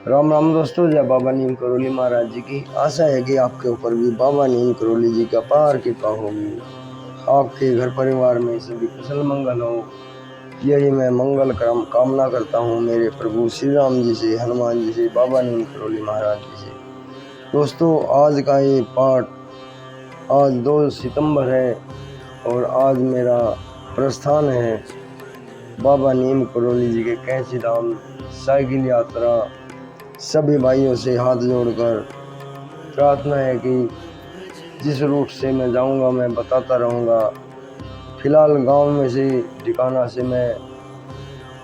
राम राम दोस्तों, जय बाबा नीम करोली महाराज जी की। आशा है कि आपके ऊपर भी बाबा नीम करोली जी का अपार कृपा होगी। आपके घर परिवार में सभी कुशल मंगल हो, यही मैं मंगल कामना करता हूँ मेरे प्रभु श्री राम जी से, हनुमान जी से, बाबा नीम करोली महाराज जी से। दोस्तों, आज का ये पाठ, आज 2 सितंबर है और आज मेरा प्रस्थान है बाबा नीम करोली जी के कैंची धाम साइकिल यात्रा। सभी भाइयों से हाथ जोड़कर प्रार्थना है कि जिस रूट से मैं जाऊंगा मैं बताता रहूंगा। फिलहाल गांव में से ठिकाना से मैं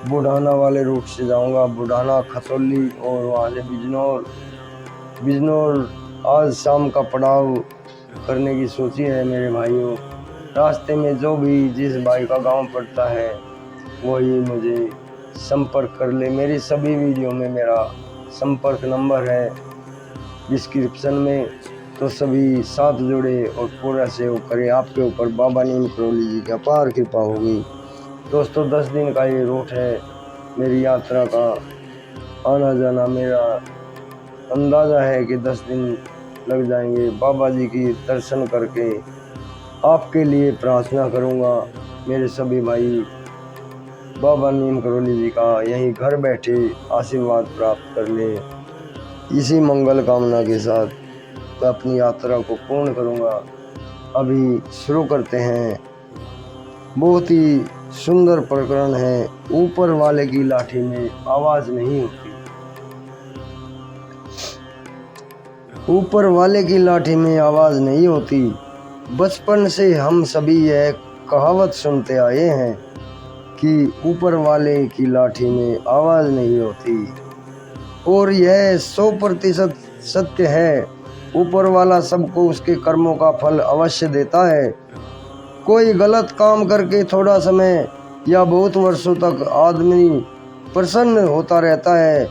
बुढ़ाना वाले रूट से जाऊंगा, बुढ़ाना, खतौली और वहाँ से बिजनौर आज शाम का पड़ाव करने की सोची है मेरे भाइयों। रास्ते में जो भी जिस भाई का गांव पड़ता है वही मुझे संपर्क कर ले। मेरी सभी वीडियो में मेरा संपर्क नंबर है डिस्क्रिप्शन में, तो सभी साथ जुड़े और पूरा सहयोग करें। आपके ऊपर बाबा नीम करोली जी की अपार कृपा होगी। दोस्तों, 10 दिन का ये रूट है मेरी यात्रा का आना जाना। मेरा अंदाज़ा है कि 10 दिन लग जाएंगे। बाबा जी की दर्शन करके आपके लिए प्रार्थना करूँगा। मेरे सभी भाई बाबा नीम करोली जी का यहीं घर बैठे आशीर्वाद प्राप्त कर ले। इसी मंगल कामना के साथ मैं अपनी यात्रा को पूर्ण करूंगा। अभी शुरू करते हैं। बहुत ही सुंदर प्रकरण है। ऊपर वाले की लाठी में आवाज नहीं होती। ऊपर वाले की लाठी में आवाज नहीं होती। बचपन से हम सभी यह कहावत सुनते आए हैं कि ऊपर वाले की लाठी में आवाज नहीं होती, और यह 100% सत्य है। ऊपर वाला सबको उसके कर्मों का फल अवश्य देता है। कोई गलत काम करके थोड़ा समय या बहुत वर्षों तक आदमी प्रसन्न होता रहता है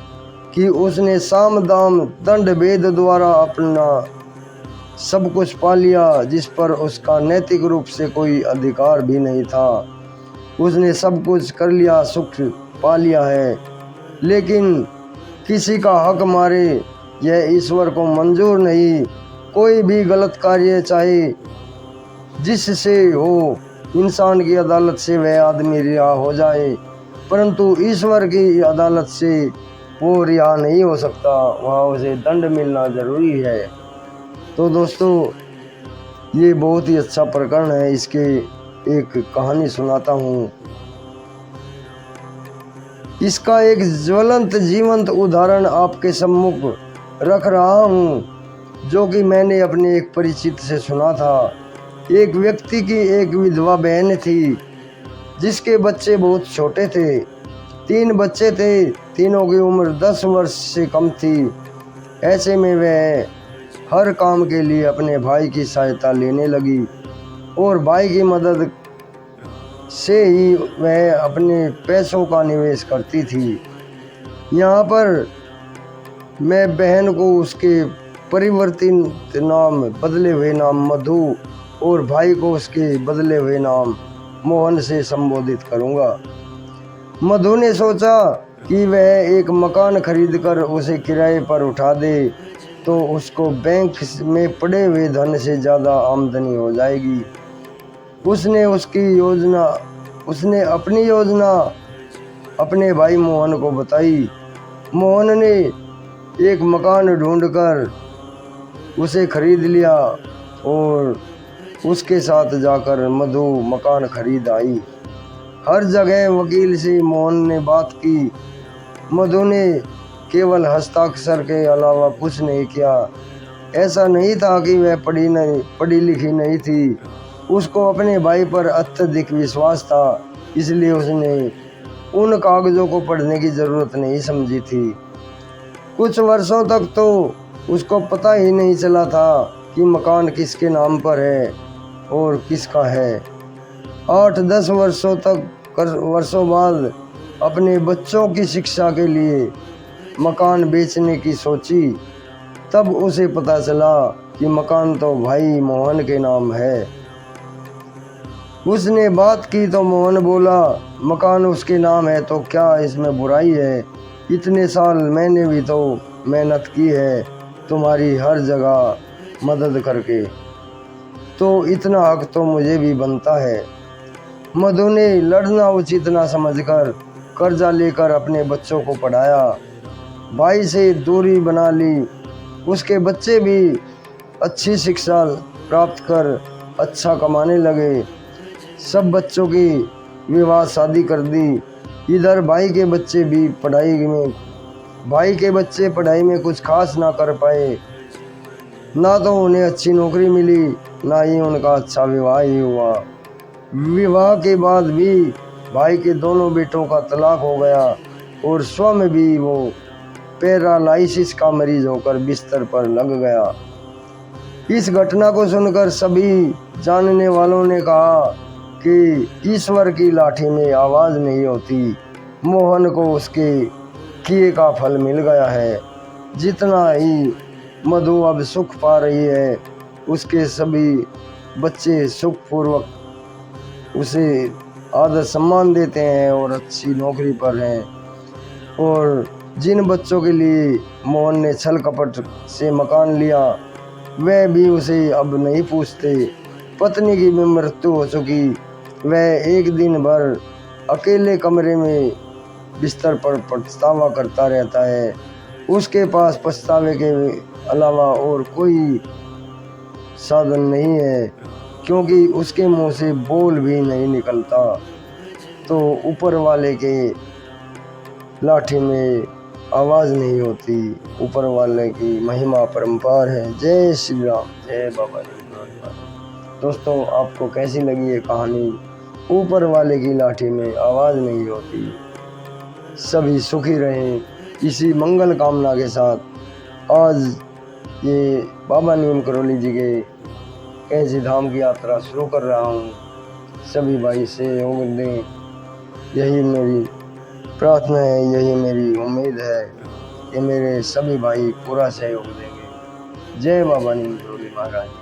कि उसने साम दाम दंड भेद द्वारा अपना सब कुछ पा लिया, जिस पर उसका नैतिक रूप से कोई अधिकार भी नहीं था। उसने सब कुछ कर लिया, सुख पा लिया है, लेकिन किसी का हक मारे यह ईश्वर को मंजूर नहीं। कोई भी गलत कार्य चाहे जिससे हो, इंसान की अदालत से वह आदमी रिहा हो जाए, परंतु ईश्वर की अदालत से वो रिहा नहीं हो सकता। वहाँ उसे दंड मिलना जरूरी है। तो दोस्तों, ये बहुत ही अच्छा प्रकरण है। इसके एक कहानी सुनाता हूँ। इसका एक ज्वलंत जीवंत उदाहरण आपके सम्मुख रख रहा हूँ, जो कि मैंने अपने एक परिचित से सुना था। एक व्यक्ति की एक विधवा बहन थी जिसके बच्चे बहुत छोटे थे। 3 बच्चे थे, तीनों की उम्र 10 वर्ष से कम थी। ऐसे में वह हर काम के लिए अपने भाई की सहायता लेने लगी और भाई की मदद से ही वह अपने पैसों का निवेश करती थी। यहाँ पर मैं बहन को उसके परिवर्तित नाम, बदले हुए नाम मधु, और भाई को उसके बदले हुए नाम मोहन से संबोधित करूँगा। मधु ने सोचा कि वह एक मकान खरीदकर उसे किराए पर उठा दे तो उसको बैंक में पड़े हुए धन से ज़्यादा आमदनी हो जाएगी। उसने अपनी योजना अपने भाई मोहन को बताई। मोहन ने एक मकान ढूंढकर उसे खरीद लिया और उसके साथ जाकर मधु मकान खरीद आई। हर जगह वकील से मोहन ने बात की। मधु ने केवल हस्ताक्षर के अलावा कुछ नहीं किया। ऐसा नहीं था कि वह पढ़ी लिखी नहीं थी। उसको अपने भाई पर अत्यधिक विश्वास था, इसलिए उसने उन कागजों को पढ़ने की जरूरत नहीं समझी थी। कुछ वर्षों तक तो उसको पता ही नहीं चला था कि मकान किसके नाम पर है और किसका है। 8-10 वर्षों बाद अपने बच्चों की शिक्षा के लिए मकान बेचने की सोची। तब उसे पता चला कि मकान तो भाई मोहन के नाम है। उसने बात की तो मोहन बोला, मकान उसके नाम है तो क्या इसमें बुराई है? इतने साल मैंने भी तो मेहनत की है तुम्हारी हर जगह मदद करके, तो इतना हक तो मुझे भी बनता है। मधु ने लड़ना उचित ना समझकर कर्जा लेकर अपने बच्चों को पढ़ाया। भाई से दूरी बना ली, उसके बच्चे भी अच्छी शिक्षा प्राप्त कर अच्छा कमाने लगे। सब बच्चों की विवाह शादी कर दी। इधर भाई के बच्चे पढ़ाई में कुछ खास ना कर पाए। ना तो उन्हें अच्छी नौकरी मिली, ना ही उनका अच्छा विवाह ही हुआ। विवाह के बाद भी भाई के दोनों बेटों का तलाक हो गया और स्वयं भी वो पैरालाइसिस का मरीज होकर बिस्तर पर लग गया। इस घटना को सुनकर सभी जानने वालों ने कहा कि ईश्वर की लाठी में आवाज नहीं होती। मोहन को उसके किए का फल मिल गया है। जितना ही मधु अब सुख पा रही है, उसके सभी बच्चे सुखपूर्वक उसे आदर सम्मान देते हैं और अच्छी नौकरी पर हैं। और जिन बच्चों के लिए मोहन ने छल कपट से मकान लिया, वह भी उसे अब नहीं पूछते। पत्नी की भी मृत्यु हो चुकी, वह एक दिन भर अकेले कमरे में बिस्तर पर पछतावा करता रहता है। उसके पास पछतावे के अलावा और कोई साधन नहीं है, क्योंकि उसके मुंह से बोल भी नहीं निकलता। तो ऊपर वाले के लाठी में आवाज़ नहीं होती। ऊपर वाले की महिमा परम्पार है। जय श्री राम, जय बाबा नीम। दोस्तों, आपको कैसी लगी ये कहानी? ऊपर वाले की लाठी में आवाज़ नहीं होती। सभी सुखी रहें, इसी मंगल कामना के साथ आज ये बाबा नीम करौली जी के कैंची धाम की यात्रा शुरू कर रहा हूँ। सभी भाई सहयोग दें, यही मेरी प्रार्थना है, यही मेरी उम्मीद है कि मेरे सभी भाई पूरा सहयोग देंगे। जय बाबा नीम करौली महाराज।